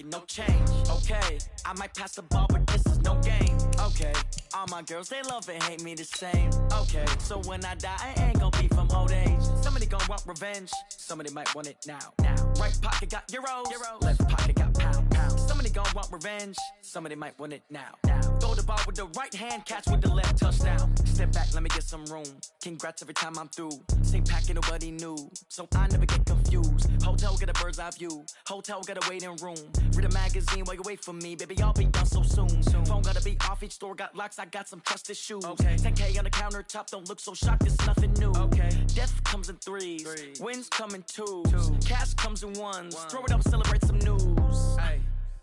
No change, okay. I might pass the ball, but this is no game, okay. All my girls, they love and hate me the same, okay. So when I die, I ain't gonna be from old age. Somebody gon' want revenge, somebody might want it now. Right pocket got euros, left pocket got pounds. Somebody gon' want revenge, somebody might want it now. Throw the ball with the right hand, catch with the left, touchdown. Step back, let me get some room. Congrats every time I'm through. Same packet, nobody knew, so I never get confused. Hotel get a bird's eye view, hotel get a waiting room. Read a magazine while you wait for me, baby, I'll be done so soon. Phone gotta be off, each store got locks, I got some trusted shoes. 10K on the countertop, don't look so shocked, it's nothing new. Death comes in threes, wins come in twos, cash comes in ones. Throw it up, celebrate some news.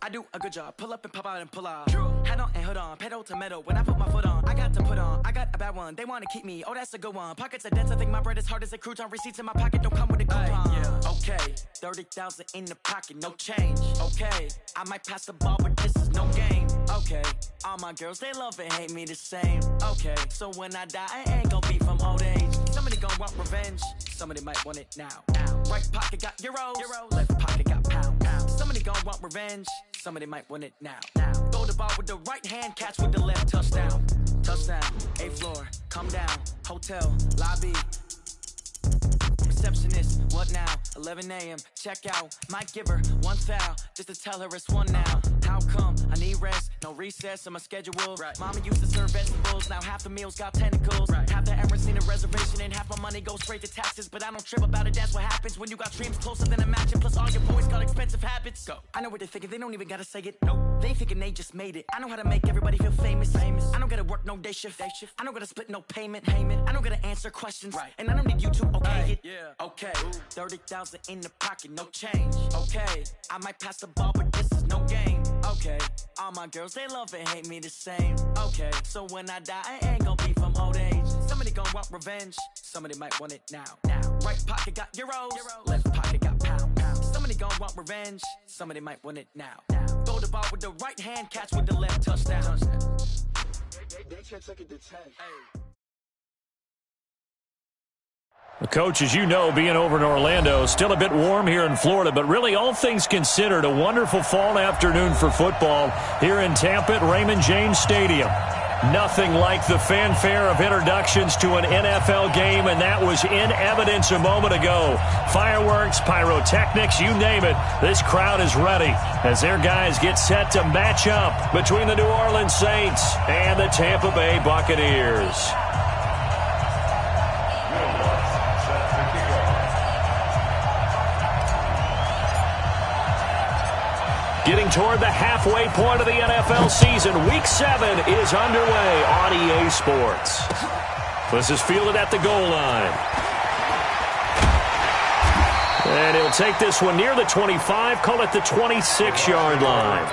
I do a good job, pull up and pop out and pull off. Head on and hood on, pedal to metal. When I put my foot on, I got to put on. I got a bad one, they wanna keep me, oh that's a good one. Pockets are dense, I think my bread is hard as a crouton. Receipts in my pocket don't come with a coupon. Okay, 30,000 in the pocket, no change. Okay, I might pass the ball, but this is no game. Okay, all my girls, they love and hate me the same. Okay, so when I die, I ain't gonna be from old age. Somebody gon' want revenge, somebody might want it now. Right pocket got euros, left pocket got pounds. Somebody gon' want revenge, somebody might want it now. Throw the ball with the right hand, catch with the left, touchdown. Touchdown, 8th floor, come down, hotel, lobby. Receptionist, what now? 11 a.m., check out. Might give her one foul, just to tell her it's one now. How come? I need rest, no recess in my schedule. Mama used to serve vegetables, now half the meals got tentacles. Half the errands need a reservation, and half my money goes straight to taxes. But I don't trip about it, that's what happens when you got dreams closer than a match. And plus all your boys got expensive habits. Go. I know what they're thinking, they don't even gotta say it. Nope. They thinking they just made it. I know how to make everybody feel famous. I don't gotta work no day shift. I don't gotta split no payment. I don't gotta answer questions. And I don't need you to okay it. Okay, 30,000 in the pocket, no change. Okay, I might pass the ball, but this is no game. Okay, all my girls, they love and hate me the same. Okay, so when I die, I ain't gonna be from old age. Somebody gon' want revenge, somebody might want it now. Right pocket got euros, left pocket got pounds. Somebody gon' want revenge, somebody might want it now. Throw the ball with the right hand, catch with the left, touchdown. They can't take it to 10. Coach, as you know, being over in Orlando, still a bit warm here in Florida, but really all things considered, a wonderful fall afternoon for football here in Tampa at Raymond James Stadium. Nothing like the fanfare of introductions to an NFL game, and that was in evidence a moment ago. Fireworks, pyrotechnics, you name it. This crowd is ready as their guys get set to match up between the New Orleans Saints and the Tampa Bay Buccaneers. Getting toward the halfway point of the NFL season, Week 7 is underway on EA Sports. This is fielded at the goal line. And he'll take this one near the 25, call it the 26-yard line.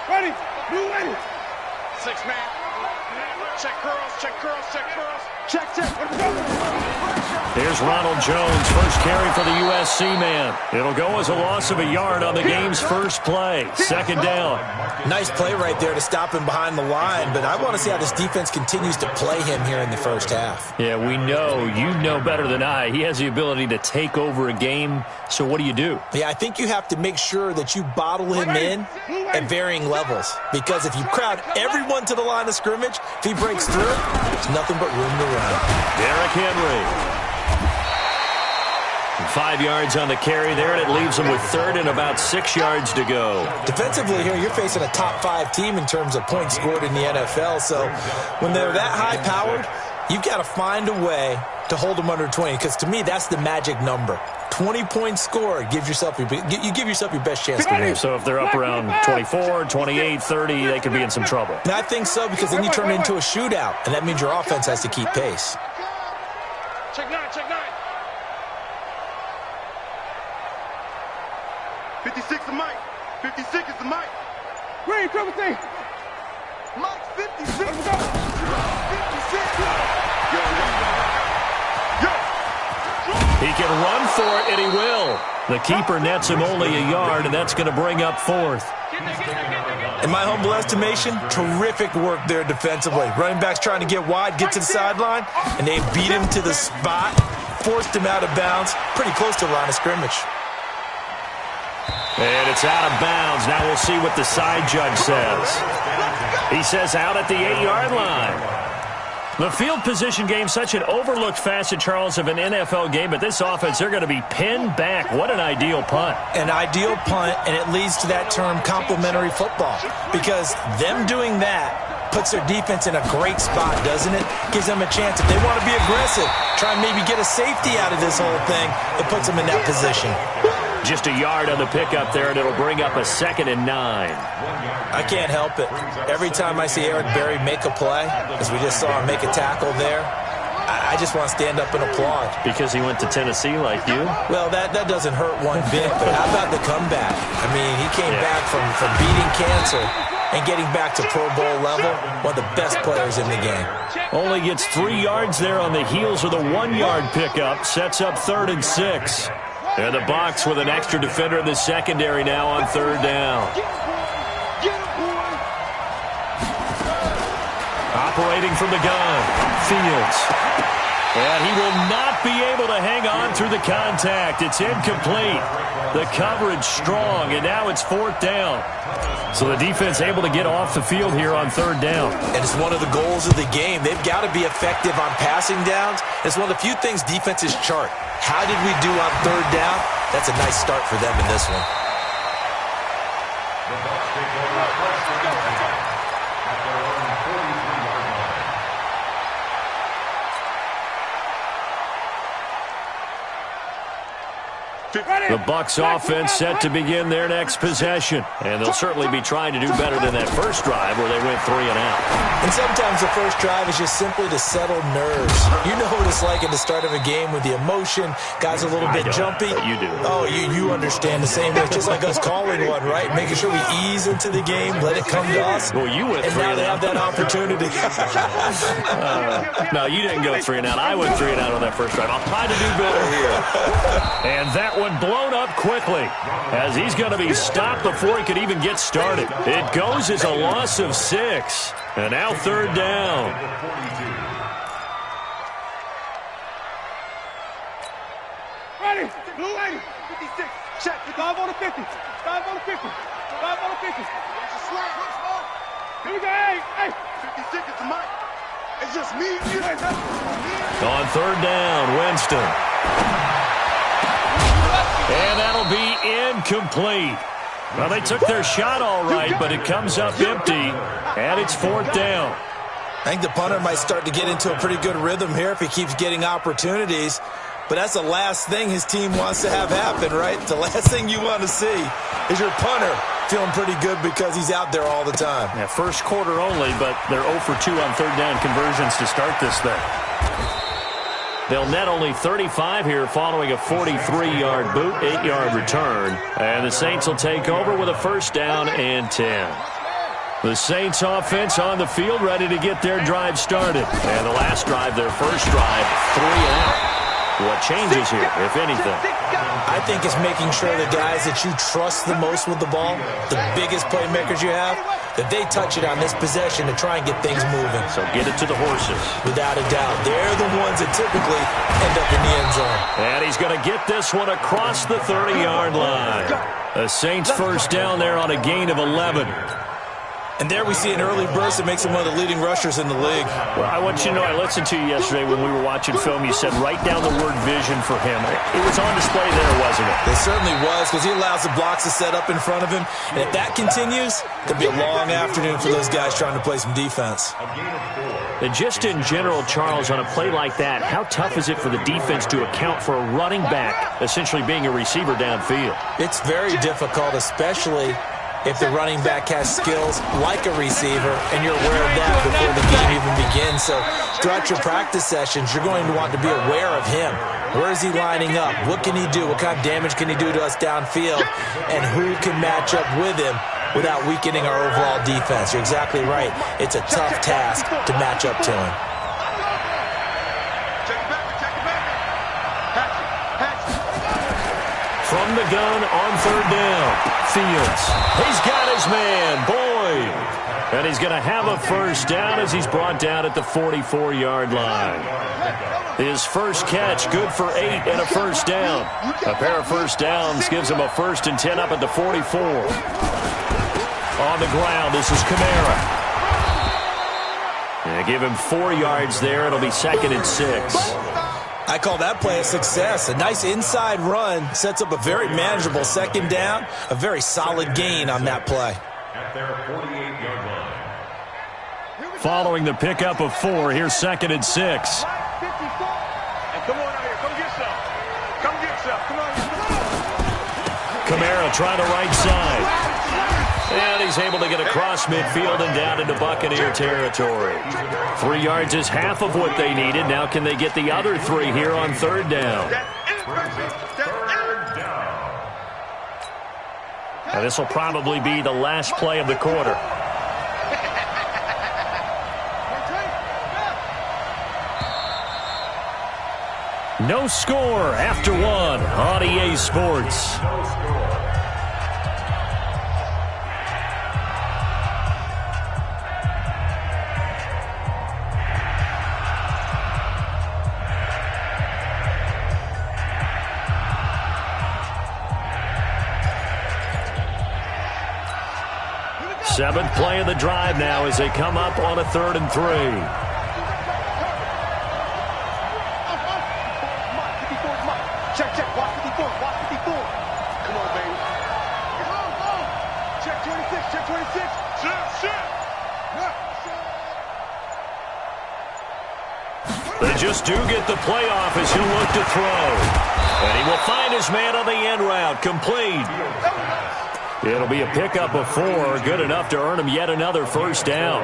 Ready, you ready? 6-man. Check curls, check curls, check curls. Check. Here's Ronald Jones, first carry for the USC man. It'll go as a loss of a yard on the game's first play. Second down. Nice play right there to stop him behind the line, but I want to see how this defense continues to play him here in the first half. Yeah, we know. You know better than I. He has the ability to take over a game, so what do you do? Yeah, I think you have to make sure that you bottle him in at varying levels, because if you crowd everyone to the line of scrimmage, if he breaks through, there's nothing but room to run. Derrick Henry. 5 yards on the carry there, and it leaves them with third and about 6 yards to go. Defensively here, you're facing a top-5 team in terms of points scored in the NFL, so when they're that high-powered, you've got to find a way to hold them under 20, because to me, that's the magic number. 20 points scored, you give yourself your best chance to win. So if they're up around 24, 28, 30, they could be in some trouble. And I think so, because then you turn it into a shootout, and that means your offense has to keep pace. Check 9, check 9. 56 is Mike. 56 is the Mike. Green, triple C. Mike, 56. 56. He can run for it, and he will. The keeper nets him only a yard, and that's going to bring up fourth. In my humble estimation, terrific work there defensively. Running back's trying to get wide, get to the sideline, and they beat him to the spot, forced him out of bounds, pretty close to the line of scrimmage. And it's out of bounds. Now we'll see what the side judge says. He says out at the 8-yard line. The field position game, such an overlooked facet, Charles, of an NFL game, but this offense, they're going to be pinned back. What an ideal punt. An ideal punt, and it leads to that term complementary football, because them doing that puts their defense in a great spot, doesn't it? Gives them a chance. If they want to be aggressive, try and maybe get a safety out of this whole thing, it puts them in that position. Just a yard on the pickup there, and it'll bring up a 2nd and 9. I can't help it. Every time I see Eric Berry make a play, as we just saw him make a tackle there, I just want to stand up and applaud. Because he went to Tennessee like you? Well, that doesn't hurt one bit, but how about the comeback? I mean, he came back from beating cancer and getting back to Pro Bowl level, one of the best players in the game. Only gets 3 yards there on the heels of the 1-yard pickup. Sets up 3rd and 6. And the Bucs with an extra defender in the secondary now on 3rd down. Operating from the gun, Fields. And he will not be able to hang on through the contact. It's incomplete. The coverage strong, and now it's 4th down. So the defense able to get off the field here on 3rd down. And it's one of the goals of the game. They've got to be effective on passing downs. It's one of the few things defenses chart. How did we do on 3rd down? That's a nice start for them in this one. The Bucs offense set to begin their next possession. And they'll certainly be trying to do better than that first drive where they went 3 and out. And sometimes the first drive is just simply to settle nerves. You know what it's like at the start of a game with the emotion. Guys a little bit jumpy. But you do. Oh, you understand the same way. It's just like us calling one, right? Making sure we ease into the game, let it come to us. Well, you went 3 and now they have that opportunity. No, you didn't go 3 and out. I went 3 and out on that first drive. I'll try to do better here. And that one blown up quickly as he's going to be stopped before he could even get started. It goes as a loss of 6. And now 3rd down. Ready, blue 80, 56, check, 5 on the 50, 5 on the 50, 5 on the 50. Here we go, hey, 56 is the mic. It's just me and you. On 3rd down, Winston. And that'll be incomplete. Well, they took their shot all right, but it comes up empty, and it's 4th down. I think the punter might start to get into a pretty good rhythm here if he keeps getting opportunities. But that's the last thing his team wants to have happen, right? The last thing you want to see is your punter feeling pretty good because he's out there all the time. Yeah, first quarter only, but they're 0 for 2 on 3rd down conversions to start this thing. They'll net only 35 here following a 43-yard boot, 8-yard return. And the Saints will take over with a 1st down and 10. The Saints offense on the field ready to get their drive started. And the last drive, their first drive, 3 and out. What changes here, if anything? I think it's making sure the guys that you trust the most with the ball, the biggest playmakers you have, that they touch it on this possession to try and get things moving. So get it to the horses. Without a doubt. They're the ones that typically end up in the end zone. And he's going to get this one across the 30-yard line. The Saints 1st down there on a gain of 11. And there we see an early burst that makes him one of the leading rushers in the league. Well, I want you to know, I listened to you yesterday when we were watching film. You said write down the word vision for him. It was on display there, wasn't it? It certainly was, because he allows the blocks to set up in front of him. And if that continues, it could be a long afternoon for those guys trying to play some defense. And just in general, Charles, on a play like that, how tough is it for the defense to account for a running back essentially being a receiver downfield? It's very difficult, especially if the running back has skills like a receiver, and you're aware of that before the game even begins. So throughout your practice sessions, you're going to want to be aware of him. Where is he lining up? What can he do? What kind of damage can he do to us downfield? And who can match up with him without weakening our overall defense? You're exactly right. It's a tough task to match up to him. From the gun on 3rd down, Fields. He's got his man, Boyd. And he's going to have a first down as he's brought down at the 44-yard line. His first catch, good for 8 and a first down. A pair of first downs gives him a 1st and 10 up at the 44. On the ground, this is Kamara. Yeah, give him 4 yards there. It'll be 2nd and 6. I call that play a success. A nice inside run sets up a very manageable 2nd down. A very solid gain on that play. Following the pickup of 4, here's 2nd and 6. Hey, come on out here. Come get some. Come get some. Come on. Kamara trying to right side. And he's able to get across midfield and down into Buccaneer territory. 3 yards is half of what they needed. Now can they get the other 3 here on 3rd down? Now this will probably be the last play of the quarter. No score after 1 on EA Sports. Seventh play of the drive now as they come up on a 3rd and 3. Check, check. Watch 54. Watch 54. Come on, baby. Check 26. Check 26. Shit. They just do get the play off as he'll look to throw. And he will find his man on the end route. Complete. It'll be a pickup of 4. Good enough to earn him yet another first down.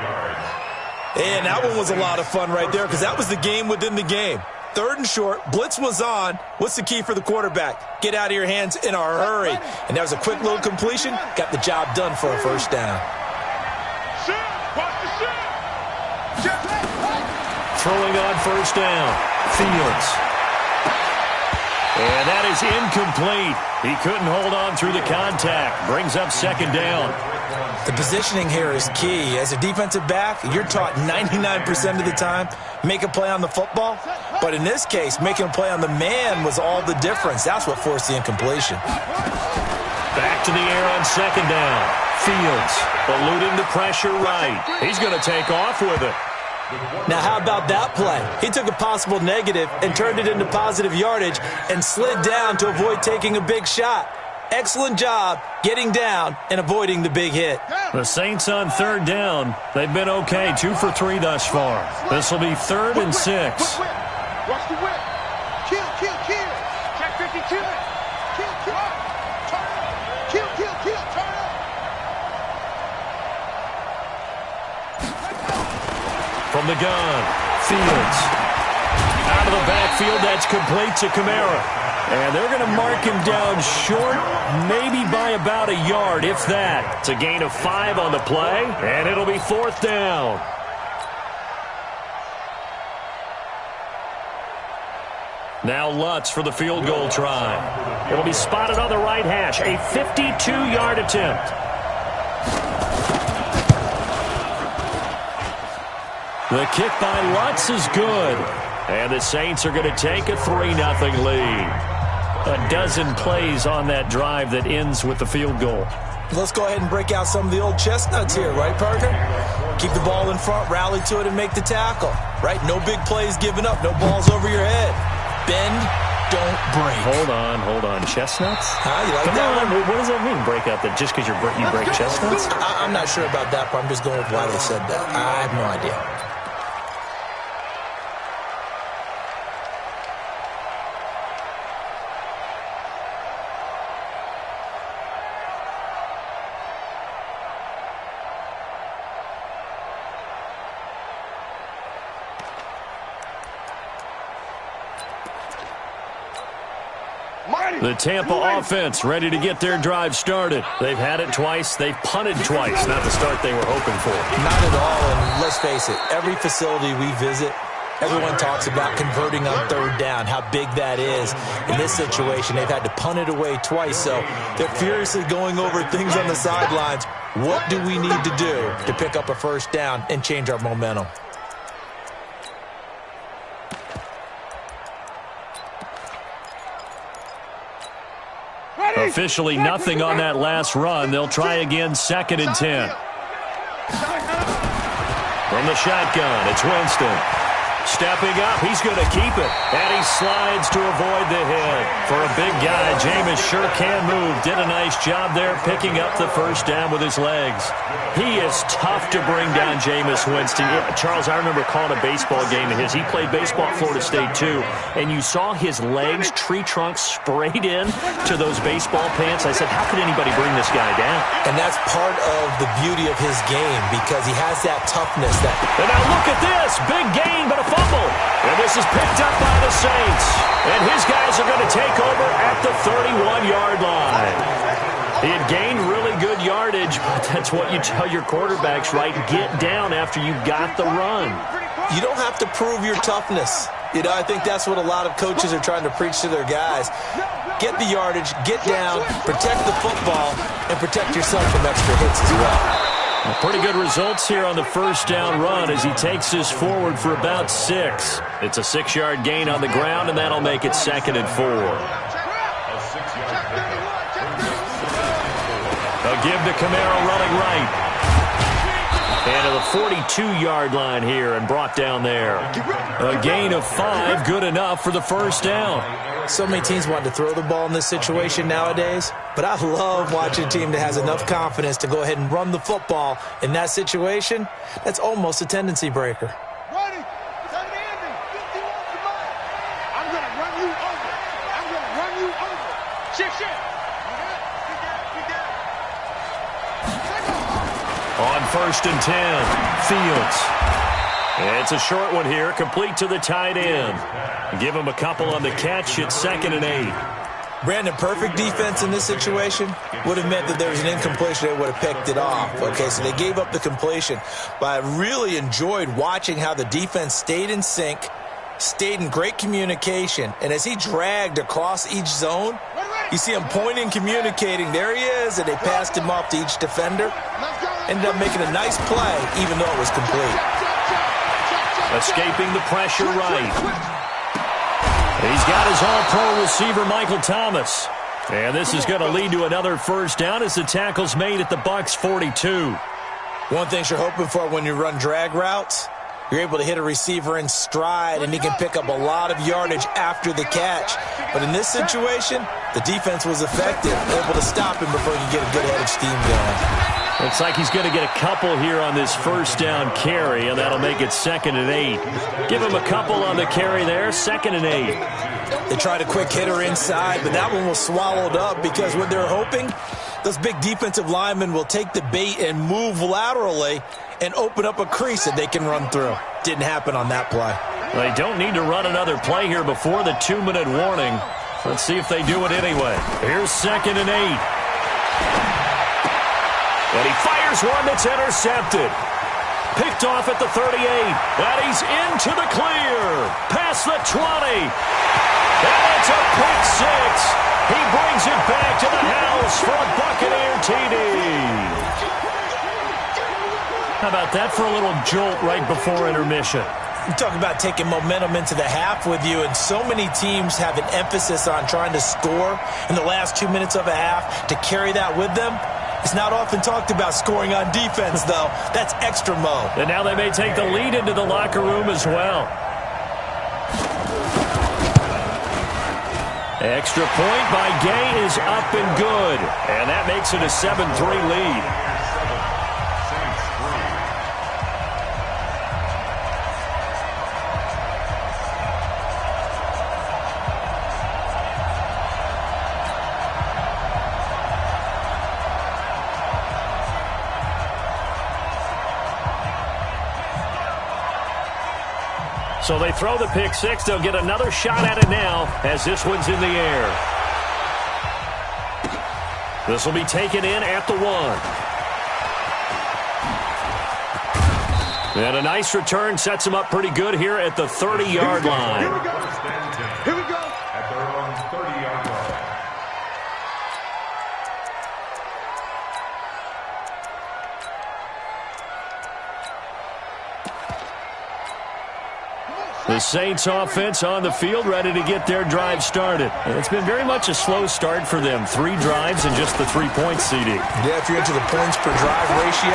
And that one was a lot of fun right there because that was the game within the game. 3rd and short, blitz was on. What's the key for the quarterback? Get out of your hands in a hurry. And that was a quick little completion. Got the job done for a first down. Throwing on first down, Fields. And that is incomplete. He couldn't hold on through the contact. Brings up 2nd down. The positioning here is key. As a defensive back, you're taught 99% of the time, make a play on the football. But in this case, making a play on the man was all the difference. That's what forced the incompletion. Back to the air on 2nd down. Fields eluding the pressure right. He's going to take off with it. Now, how about that play? He took a possible negative and turned it into positive yardage and slid down to avoid taking a big shot. Excellent job getting down and avoiding the big hit. The Saints on 3rd down. They've been okay, 2 for 3 thus far. This will be 3rd and 6. Watch the whip. Kill. Check 52. Kill. Turn up. Kill. Turn up. From the gun, Fields. Out of the backfield, that's complete to Kamara. And they're going to mark him down short, maybe by about a yard, if that. It's a gain of 5 on the play, and it'll be 4th down. Now Lutz for the field goal try. It'll be spotted on the right hash, a 52-yard attempt. The kick by Lutz is good. And the Saints are going to take a 3-0 lead. A dozen plays on that drive that ends with the field goal. Let's go ahead and break out some of the old chestnuts here, right, partner? Keep the ball in front, rally to it, and make the tackle, right? No big plays given up, no balls over your head. Bend, don't break. Hold on. Chestnuts? You like Come that on. one? What does that mean, break out? That just because you break chestnuts? I'm not sure about that part. I'm just going with why they said that. I have no idea. The Tampa offense ready to get their drive started. They've had it twice. They've punted twice. Not the start they were hoping for. Not at all, and let's face it, every facility we visit, Everyone talks about converting on third down, how big that is. In this situation, they've had to punt it away twice, so they're furiously going over things on the sidelines. What do we need to do to pick up a first down and change our momentum? Officially nothing on that last run. They'll try again, 2nd and 10. From the shotgun, it's Winston. Stepping up, he's going to keep it. And he slides to avoid the hit. For a big guy, Jameis sure can move. Did a nice job there picking up the first down with his legs. He is tough to bring down, Jameis Winston. Charles, I remember calling a baseball game of his. He played baseball at Florida State, too. And you saw his legs, tree trunks sprayed in to those baseball pants. I said, how could anybody bring this guy down? And that's part of the beauty of his game because he has that toughness. And now look at this. Big gain, but a fumble. And this is picked up by the Saints. And his guys are going to take over at the 31-yard line. He had gained really good yardage, but that's what you tell your quarterbacks, right? Get down after you got the run. You don't have to prove your toughness. You know, I think that's what a lot of coaches are trying to preach to their guys. Get the yardage, get down, protect the football, and protect yourself from extra hits as well. Pretty good results here on the first down run as he takes this forward for about 6. It's a 6-yard gain on the ground, and that'll make it 2nd and 4. A give to Camaro running right. And to the 42-yard line here and brought down there. A gain of 5, good enough for the first down. So many teams want to throw the ball in this situation nowadays, but I love watching a team that has enough confidence to go ahead and run the football in that situation. That's almost a tendency breaker. Ready? Turn the ending. 51 to mine. I'm going to run you over. I'm going to run you over. Shift. On 1st and 10, Fields. It's a short one here, complete to the tight end. Give him a couple on the catch. It's 2nd and 8. Brandon, perfect defense in this situation would have meant that there was an incompletion. They would have picked it off. Okay, so they gave up the completion. But I really enjoyed watching how the defense stayed in sync, stayed in great communication. And as he dragged across each zone, you see him pointing, communicating. There he is, and they passed him off to each defender. Ended up making a nice play, even though it was complete. Escaping the pressure right. He's got his all-pro receiver, Michael Thomas. And this is going to lead to another first down as the tackle's made at the Bucs 42. One thing you're hoping for when you run drag routes, you're able to hit a receiver in stride, and he can pick up a lot of yardage after the catch. But in this situation, the defense was effective, able to stop him before he could get a good head of steam going. Looks like he's going to get a couple here on this first down carry, and that'll make it 2nd and 8. Give him a couple on the carry there, 2nd and 8. They tried a quick hitter inside, but that one was swallowed up because what they're hoping, those big defensive linemen will take the bait and move laterally and open up a crease that they can run through. Didn't happen on that play. They don't need to run another play here before the 2-minute warning. Let's see if they do it anyway. Here's 2nd and 8. And he fires one that's intercepted. Picked off at the 38. And he's into the clear. Past the 20. And it's a pick 6. He brings it back to the house for a Buccaneer TD. How about that for a little jolt right before intermission? You talk about taking momentum into the half with you, and so many teams have an emphasis on trying to score in the last 2 minutes of a half to carry that with them. It's not often talked about scoring on defense, though. That's extra mode. And now they may take the lead into the locker room as well. Extra point by Gay is up and good. And that makes it a 7-3 lead. So they throw the pick 6. They'll get another shot at it now as this one's in the air. This will be taken in at the 1. And a nice return sets him up pretty good here at the 30-yard line. Here we go. Here we go. At their own 30-yard line. The Saints offense on the field, ready to get their drive started. And it's been very much a slow start for them. 3 drives and just the 3 points, CD. Yeah, if you're into the points per drive ratio,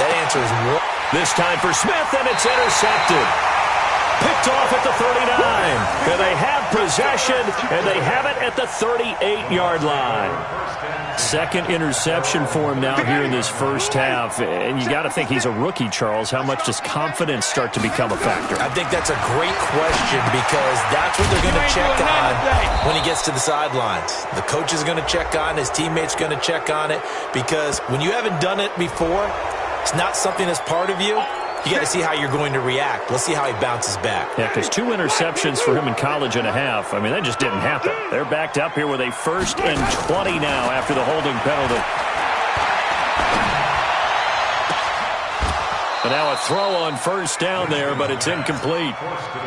that answer is 1. This time for Smith, and it's intercepted. Picked off at the 39. And they have possession, and they have it at the 38-yard line. Second interception for him now here in this first half. And you got to think he's a rookie, Charles. How much does confidence start to become a factor? I think that's a great question because that's what they're going to check on when he gets to the sidelines. The coach is going to check on, his teammates going to check on it, because when you haven't done it before, it's not something that's part of you. You got to see how you're going to react. Let's see how he bounces back. Yeah, because 2 interceptions for him in college and a half. I mean, that just didn't happen. They're backed up here with a 1st and 20 now after the holding penalty. And now a throw on 1st down there, but it's incomplete.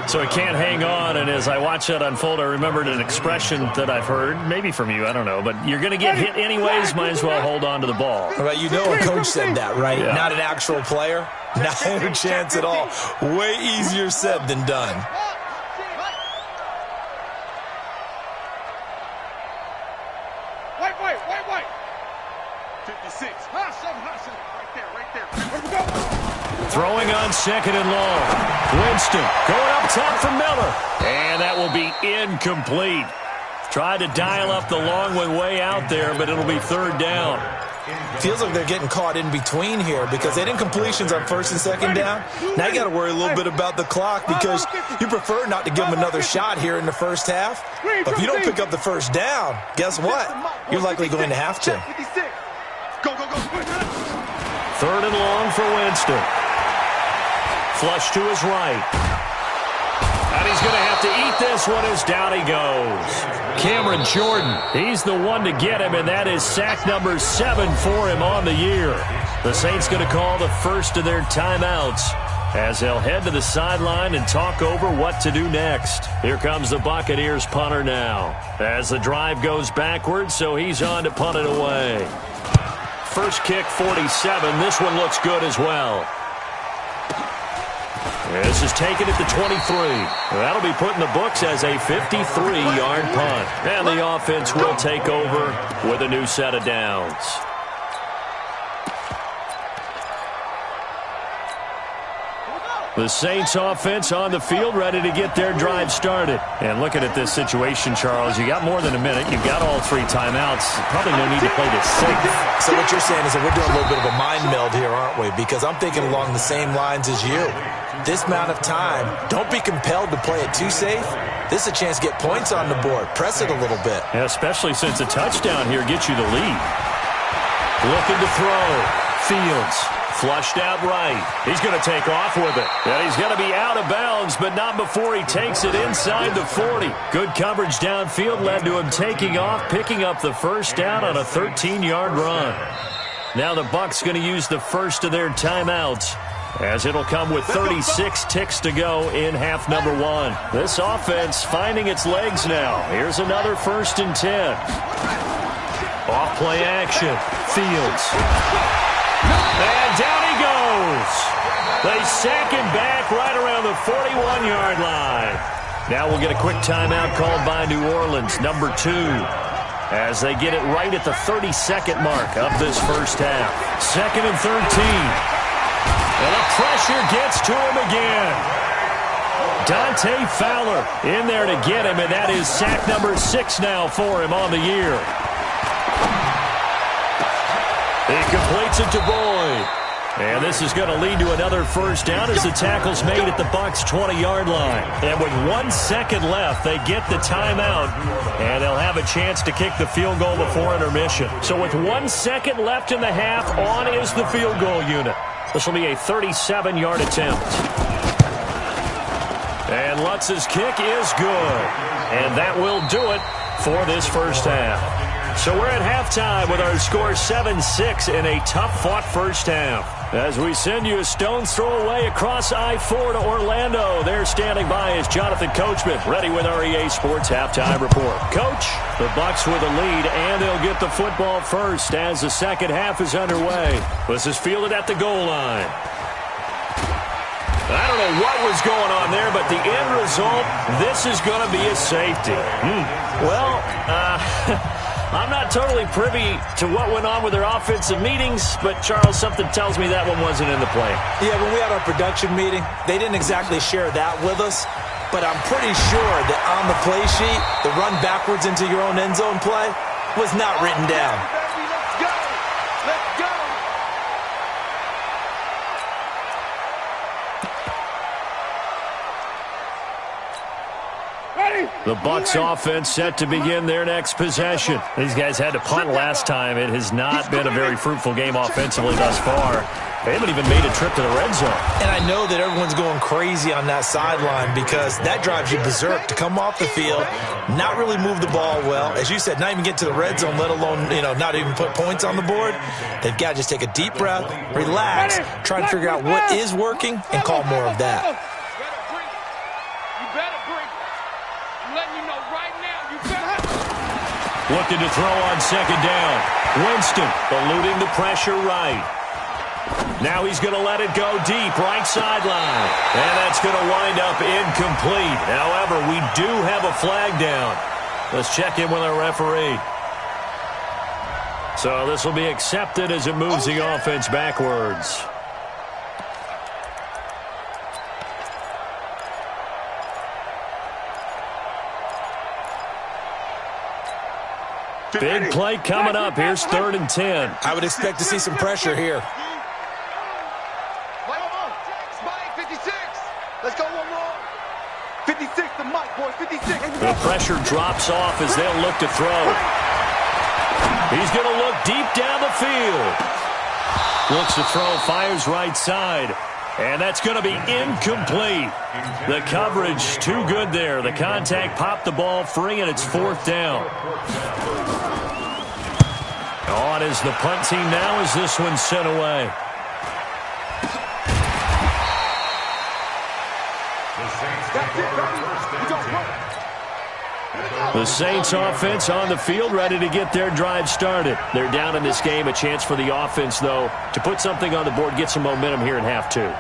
So he can't hang on, and as I watch that unfold, I remembered an expression that I've heard, maybe from you, I don't know, but you're going to get hit anyways, might as well hold on to the ball. Right, you know a coach said that, right? Yeah. Not an actual player. Not a chance at all. Way easier said than done. Wait. 56. Hot seven. Right there. Where we go? Throwing on 2nd and long. Winston going up top for Miller. And that will be incomplete. Tried to dial up the long one way out there, but it'll be 3rd down. Feels like they're getting caught in between here because they had incompletions on 1st and 2nd down. Now you got to worry a little bit about the clock because you prefer not to give them another shot here in the first half. But if you don't pick up the 1st down, guess what? You're likely going to have to. Go. 3rd and long for Winston. Flush to his right. And he's going to have to eat this one as down he goes. Cameron Jordan, he's the one to get him, and that is sack number 7 for him on the year. The Saints going to call the first of their timeouts as they'll head to the sideline and talk over what to do next. Here comes the Buccaneers punter now as the drive goes backwards, so he's on to punt it away. First kick, 47. This one looks good as well. This is taken at the 23. That'll be put in the books as a 53-yard punt. And the offense will take over with a new set of downs. The Saints offense on the field ready to get their drive started. And looking at this situation, Charles, you got more than a minute. You've got all 3 timeouts. Probably no need to play this safe. So what you're saying is that we're doing a little bit of a mind meld here, aren't we? Because I'm thinking along the same lines as you. This amount of time, don't be compelled to play it too safe. This is a chance to get points on the board. Press it a little bit. Yeah, especially since a touchdown here gets you the lead. Looking to throw. Fields. Flushed out right. He's going to take off with it. And he's going to be out of bounds, but not before he takes it inside the 40. Good coverage downfield led to him taking off, picking up the 1st down on a 13-yard run. Now the Bucs going to use the first of their timeouts, as it'll come with 36 ticks to go in half number 1. This offense finding its legs now. Here's another 1st and 10. Off play action. Fields. And down he goes. They sack him back right around the 41-yard line. Now we'll get a quick timeout called by New Orleans, number 2, as they get it right at the 32nd mark of this first half. 2nd and 13. And the pressure gets to him again. Dante Fowler in there to get him, and that is sack number 6 now for him on the year. He completes it to Boyd. And this is going to lead to another 1st down as the tackle's made at the Bucs' 20-yard line. And with 1 second left, they get the timeout, and they'll have a chance to kick the field goal before intermission. So with 1 second left in the half, on is the field goal unit. This will be a 37-yard attempt. And Lutz's kick is good. And that will do it for this first half. So we're at halftime with our score 7-6 in a tough-fought first half. As we send you a stone's throw away across I-4 to Orlando. There standing by is Jonathan Coachman, ready with our EA Sports Halftime Report. Coach, the Bucs with a lead, and they'll get the football first as the second half is underway. This is fielded at the goal line. I don't know what was going on there, but the end result, this is going to be a safety. Well, I'm not totally privy to what went on with their offensive meetings, but, Charles, something tells me that one wasn't in the plan. Yeah, when we had our production meeting, they didn't exactly share that with us, but I'm pretty sure that on the play sheet, the run backwards into your own end zone play was not written down. Let's go! Let's go! The Bucs offense set to begin their next possession. These guys had to punt last time. It has not been a very fruitful game offensively thus far. They haven't even made a trip to the red zone. And I know that everyone's going crazy on that sideline because that drives you berserk to come off the field, not really move the ball well. As you said, not even get to the red zone, let alone, not even put points on the board. They've got to just take a deep breath, relax, try and figure out what is working, and call more of that. Looking to throw on second down. Winston eluding the pressure right. Now he's going to let it go deep, right sideline. And that's going to wind up incomplete. However, we do have a flag down. Let's check in with our referee. So this will be accepted as it moves the offense backwards. Big play coming up. Here's 3rd and 10. I would expect to see some pressure here. Spike 56. Let's go one more. 56 to Mike, boy. 56. The pressure drops off as they'll look to throw. He's going to look deep down the field. Looks to throw, fires right side. And that's going to be incomplete. The coverage too good there. The contact popped the ball free, and it's 4th down. On is the punt team now as this one's sent away. The Saints offense on the field, ready to get their drive started. They're down in this game. A chance for the offense, though, to put something on the board, get some momentum here in half 2.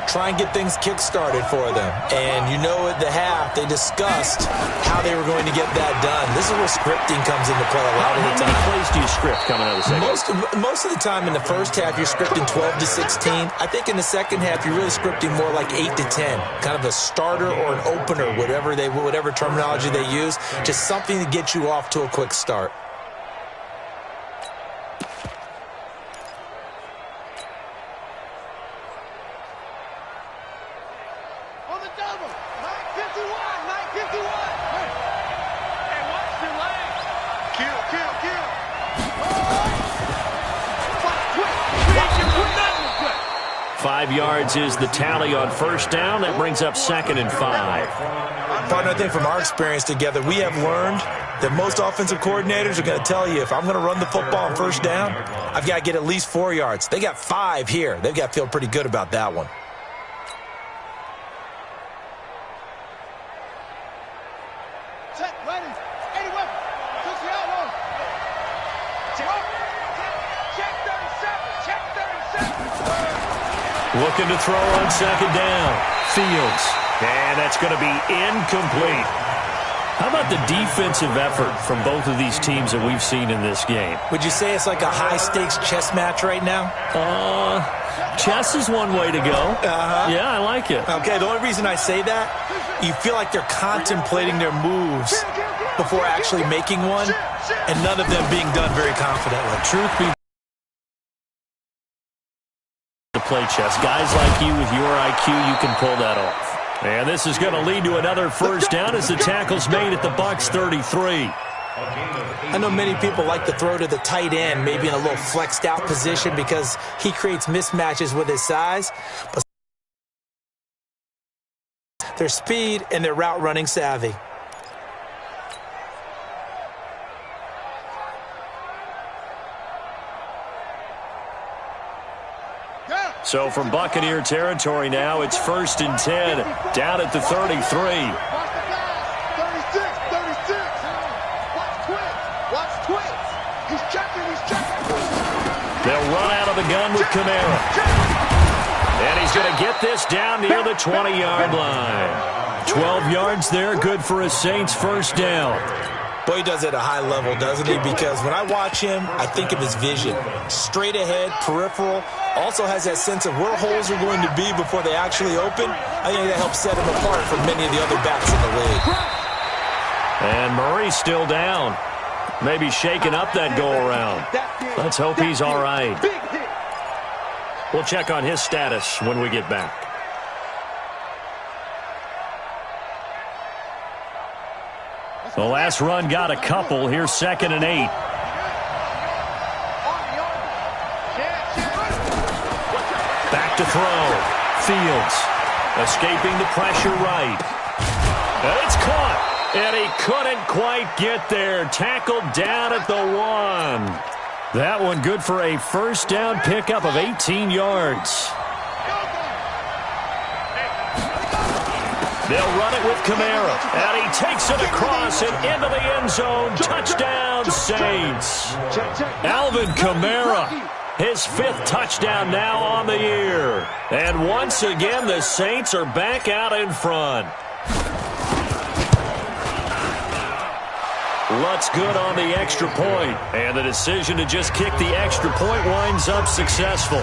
Try and get things kick-started for them. And at the half, they discussed how they were going to get that done. This is where scripting comes into play a lot of the time. How many plays do you script coming out of the second? Most of the time in the first half, you're scripting 12 to 16. I think in the second half, you're really scripting more like 8 to 10. Kind of a starter or an opener, whatever terminology they use. Just something to get you off to a quick start. Yards is the tally on first down. That brings up 2nd and 5. Partner, I think from our experience together, we have learned that most offensive coordinators are going to tell you, if I'm going to run the football on first down, I've got to get at least 4 yards. They got 5 here. They've got to feel pretty good about that one. Looking to throw on second down. Fields. And that's going to be incomplete. How about the defensive effort from both of these teams that we've seen in this game? Would you say it's like a high-stakes chess match right now? Chess is one way to go. Yeah, I like it. Okay, the only reason I say that, you feel like they're contemplating their moves before actually making one, and none of them being done very confidently. Truth be to play chess. Guys like you with your IQ, you can pull that off. And this is going to lead to another first down as the tackle's made at the Bucs 33. I know many people like to throw to the tight end, maybe in a little flexed out position because he creates mismatches with his size. But their speed and their route running savvy. So from Buccaneer territory now, it's 1st and 10, down at the 33. Watch the guys. 36, 36. Watch twins. Watch twins. He's checking, he's checking. They'll run out of the gun with Kamara. And he's going to get this down near the 20-yard line. 12 yards there, good for a Saints first down. Boy, he does it at a high level, doesn't he? Because when I watch him, I think of his vision. Straight ahead, peripheral. Also has that sense of where holes are going to be before they actually open. I think that helps set him apart from many of the other backs in the league. And Murray's still down. Maybe shaking up that go-around. Let's hope he's all right. We'll check on his status when we get back. The last run got a couple. Here's 2nd and 8. Back to throw. Fields escaping the pressure right. And it's caught. And he couldn't quite get there. Tackled down at the 1. That one good for a first down pickup of 18 yards. They'll run it with Kamara. And he takes it across and into the end zone. Touchdown, Saints. Alvin Kamara, his 5th touchdown now on the year. And once again, the Saints are back out in front. Lutz good on the extra point. And the decision to just kick the extra point winds up successful.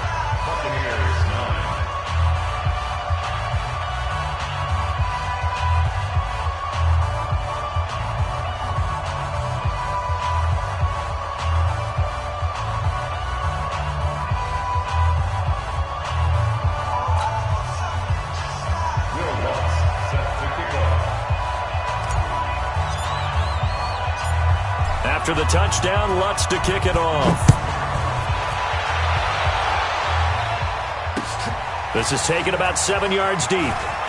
After the touchdown, Lutz to kick it off. This is taken about 7 yards deep.